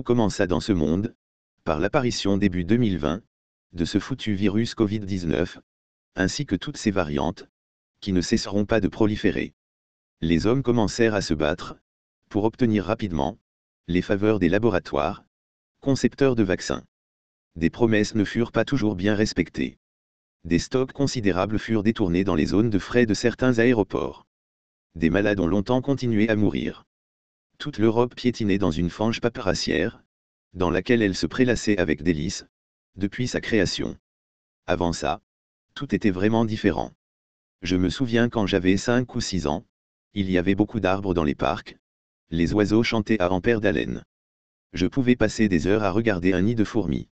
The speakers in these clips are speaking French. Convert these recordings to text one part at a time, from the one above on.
tout commença dans ce monde, par l'apparition début 2020, de ce foutu virus Covid-19, ainsi que toutes ses variantes, qui ne cesseront pas de proliférer. Les hommes commencèrent à se battre, pour obtenir rapidement, les faveurs des laboratoires, concepteurs de vaccins. Des promesses ne furent pas toujours bien respectées. Des stocks considérables furent détournés dans les zones de frais de certains aéroports. Des malades ont longtemps continué à mourir. Toute l'Europe piétinait dans une fange paperassière, dans laquelle elle se prélassait avec délice, depuis sa création. Avant ça, tout était vraiment différent. Je me souviens quand j'avais 5 ou 6 ans, il y avait beaucoup d'arbres dans les parcs, les oiseaux chantaient à en perdre d'haleine. Je pouvais passer des heures à regarder un nid de fourmis.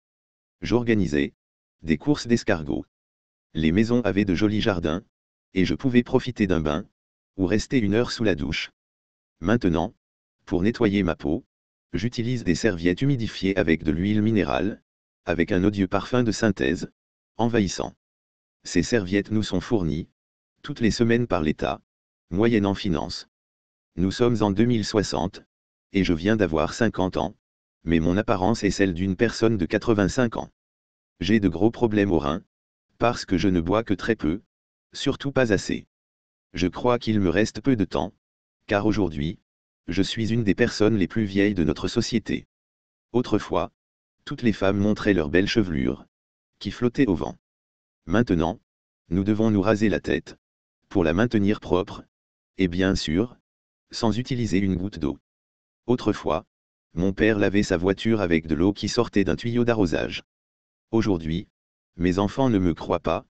J'organisais des courses d'escargots. Les maisons avaient de jolis jardins, et je pouvais profiter d'un bain, ou rester 1 heure sous la douche. Maintenant, pour nettoyer ma peau, j'utilise des serviettes humidifiées avec de l'huile minérale, avec un odieux parfum de synthèse, envahissant. Ces serviettes nous sont fournies, toutes les semaines par l'État, moyennant finance. Nous sommes en 2060, et je viens d'avoir 50 ans, mais mon apparence est celle d'une personne de 85 ans. J'ai de gros problèmes aux reins, parce que je ne bois que très peu, surtout pas assez. Je crois qu'il me reste peu de temps, car aujourd'hui, je suis une des personnes les plus vieilles de notre société. Autrefois, toutes les femmes montraient leurs belles chevelures, qui flottaient au vent. Maintenant, nous devons nous raser la tête, pour la maintenir propre, et bien sûr, sans utiliser une goutte d'eau. Autrefois, mon père lavait sa voiture avec de l'eau qui sortait d'un tuyau d'arrosage. Aujourd'hui, mes enfants ne me croient pas,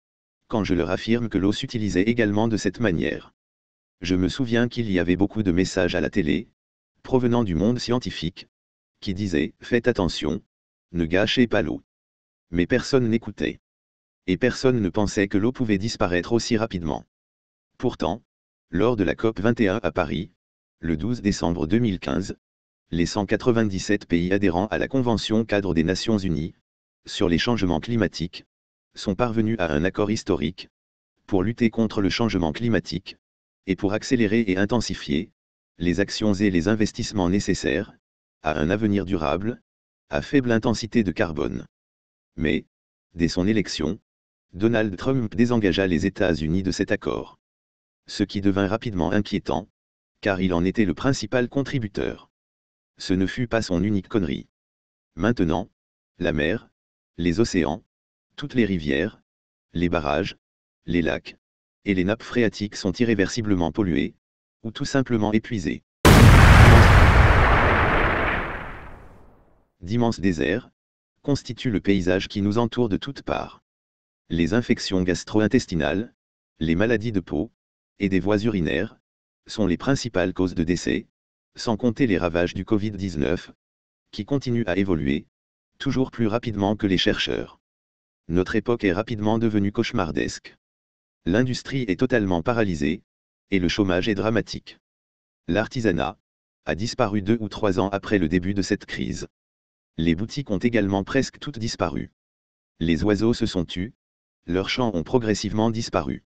quand je leur affirme que l'eau s'utilisait également de cette manière. Je me souviens qu'il y avait beaucoup de messages à la télé, provenant du monde scientifique, qui disaient « Faites attention, ne gâchez pas l'eau ». Mais personne n'écoutait. Et personne ne pensait que l'eau pouvait disparaître aussi rapidement. Pourtant, lors de la COP 21 à Paris, le 12 décembre 2015, les 197 pays adhérents à la Convention cadre des Nations Unies, sur les changements climatiques, sont parvenus à un accord historique, pour lutter contre le changement climatique, et pour accélérer et intensifier les actions et les investissements nécessaires à un avenir durable, à faible intensité de carbone. Mais, dès son élection, Donald Trump désengagea les États-Unis de cet accord. Ce qui devint rapidement inquiétant, car il en était le principal contributeur. Ce ne fut pas son unique connerie. Maintenant, la mer, les océans, toutes les rivières, les barrages, les lacs, et les nappes phréatiques sont irréversiblement pollués, ou tout simplement épuisés. D'immenses déserts constituent le paysage qui nous entoure de toutes parts. Les infections gastro-intestinales, les maladies de peau, et des voies urinaires, sont les principales causes de décès, sans compter les ravages du Covid-19, qui continuent à évoluer, toujours plus rapidement que les chercheurs. Notre époque est rapidement devenue cauchemardesque. L'industrie est totalement paralysée, et le chômage est dramatique. L'artisanat a disparu 2 ou 3 ans après le début de cette crise. Les boutiques ont également presque toutes disparu. Les oiseaux se sont tus, leurs chants ont progressivement disparu.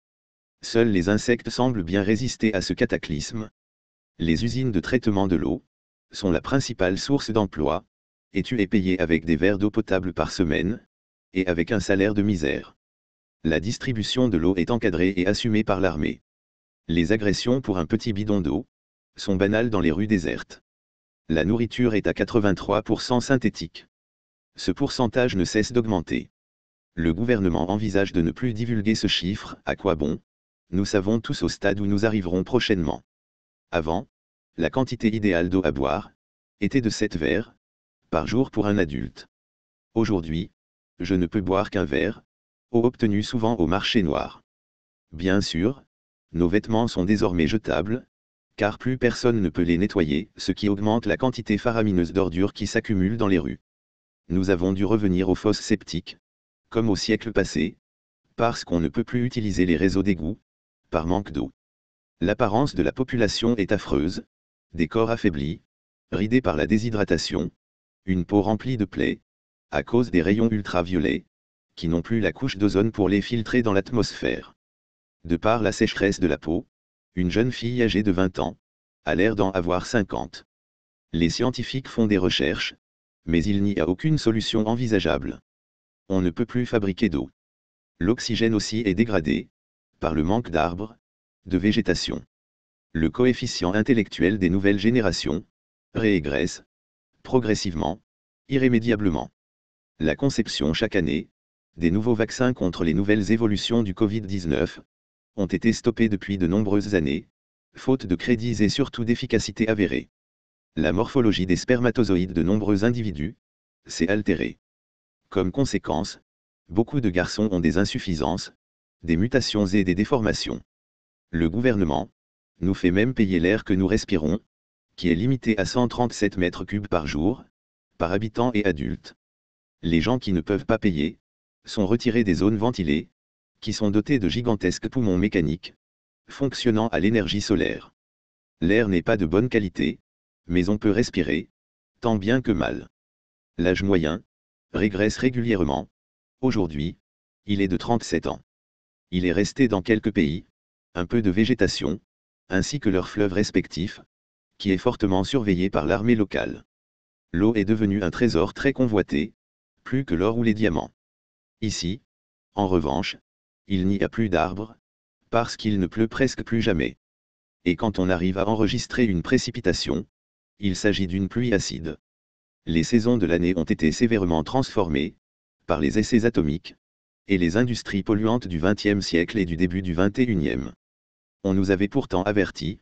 Seuls les insectes semblent bien résister à ce cataclysme. Les usines de traitement de l'eau sont la principale source d'emploi, et tu es payé avec des verres d'eau potable par semaine, et avec un salaire de misère. La distribution de l'eau est encadrée et assumée par l'armée. Les agressions pour un petit bidon d'eau sont banales dans les rues désertes. La nourriture est à 83% synthétique. Ce pourcentage ne cesse d'augmenter. Le gouvernement envisage de ne plus divulguer ce chiffre, à quoi bon? Nous savons tous au stade où nous arriverons prochainement. Avant, la quantité idéale d'eau à boire était de 7 verres par jour pour un adulte. Aujourd'hui, je ne peux boire qu'un verre, eau obtenue souvent au marché noir. Bien sûr, nos vêtements sont désormais jetables, car plus personne ne peut les nettoyer, ce qui augmente la quantité faramineuse d'ordures qui s'accumulent dans les rues. Nous avons dû revenir aux fosses septiques, comme au siècle passé, parce qu'on ne peut plus utiliser les réseaux d'égouts, par manque d'eau. L'apparence de la population est affreuse, des corps affaiblis, ridés par la déshydratation, une peau remplie de plaies, à cause des rayons ultraviolets, qui n'ont plus la couche d'ozone pour les filtrer dans l'atmosphère. De par la sécheresse de la peau, une jeune fille âgée de 20 ans a l'air d'en avoir 50. Les scientifiques font des recherches, Mais il n'y a aucune solution envisageable. On ne peut plus fabriquer d'eau. L'oxygène aussi est dégradé, par le manque d'arbres, de végétation. Le coefficient intellectuel des nouvelles générations régresse, progressivement, irrémédiablement. La conception chaque année, des nouveaux vaccins contre les nouvelles évolutions du Covid-19, ont été stoppés depuis de nombreuses années, faute de crédits et surtout d'efficacité avérée. La morphologie des spermatozoïdes de nombreux individus s'est altérée. Comme conséquence, beaucoup de garçons ont des insuffisances, des mutations et des déformations. Le gouvernement nous fait même payer l'air que nous respirons, qui est limité à 137 mètres cubes par jour, par habitant et adulte. Les gens qui ne peuvent pas payer sont retirés des zones ventilées, qui sont dotées de gigantesques poumons mécaniques, fonctionnant à l'énergie solaire. L'air n'est pas de bonne qualité, mais on peut respirer, tant bien que mal. L'âge moyen régresse régulièrement. Aujourd'hui, il est de 37 ans. Il est resté dans quelques pays un peu de végétation, ainsi que leurs fleuves respectifs, qui est fortement surveillé par l'armée locale. L'eau est devenue un trésor très convoité, plus que l'or ou les diamants. Ici, en revanche, il n'y a plus d'arbres, parce qu'il ne pleut presque plus jamais. Et quand on arrive à enregistrer une précipitation, il s'agit d'une pluie acide. Les saisons de l'année ont été sévèrement transformées, par les essais atomiques, et les industries polluantes du XXe siècle et du début du XXIe. On nous avait pourtant averti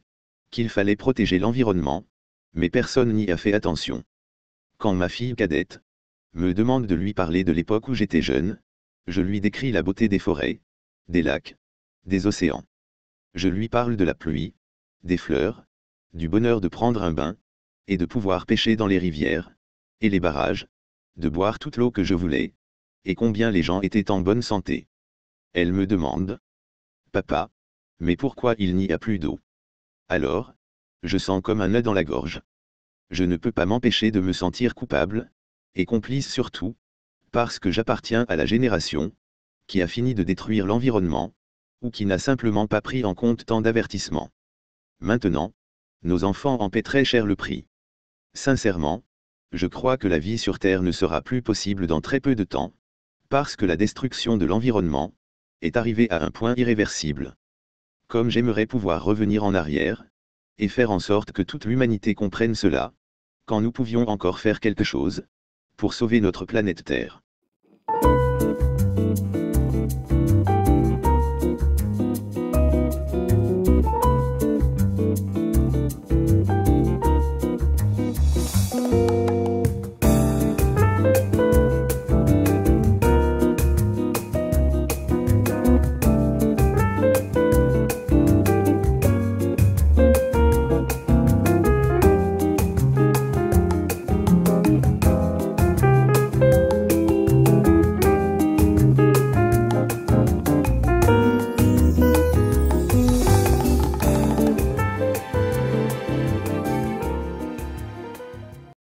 qu'il fallait protéger l'environnement, mais personne n'y a fait attention. Quand ma fille cadette me demande de lui parler de l'époque où j'étais jeune, je lui décris la beauté des forêts, des lacs, des océans. Je lui parle de la pluie, des fleurs, du bonheur de prendre un bain, et de pouvoir pêcher dans les rivières, et les barrages, de boire toute l'eau que je voulais, et combien les gens étaient en bonne santé. Elle me demande: Papa, mais pourquoi il n'y a plus d'eau? Alors, je sens comme un nœud dans la gorge. Je ne peux pas m'empêcher de me sentir coupable, et complice surtout, parce que j'appartiens à la génération qui a fini de détruire l'environnement, ou qui n'a simplement pas pris en compte tant d'avertissements. Maintenant, nos enfants en paient très cher le prix. Sincèrement, je crois que la vie sur Terre ne sera plus possible dans très peu de temps, parce que la destruction de l'environnement est arrivée à un point irréversible. Comme j'aimerais pouvoir revenir en arrière, et faire en sorte que toute l'humanité comprenne cela, quand nous pouvions encore faire quelque chose pour sauver notre planète Terre.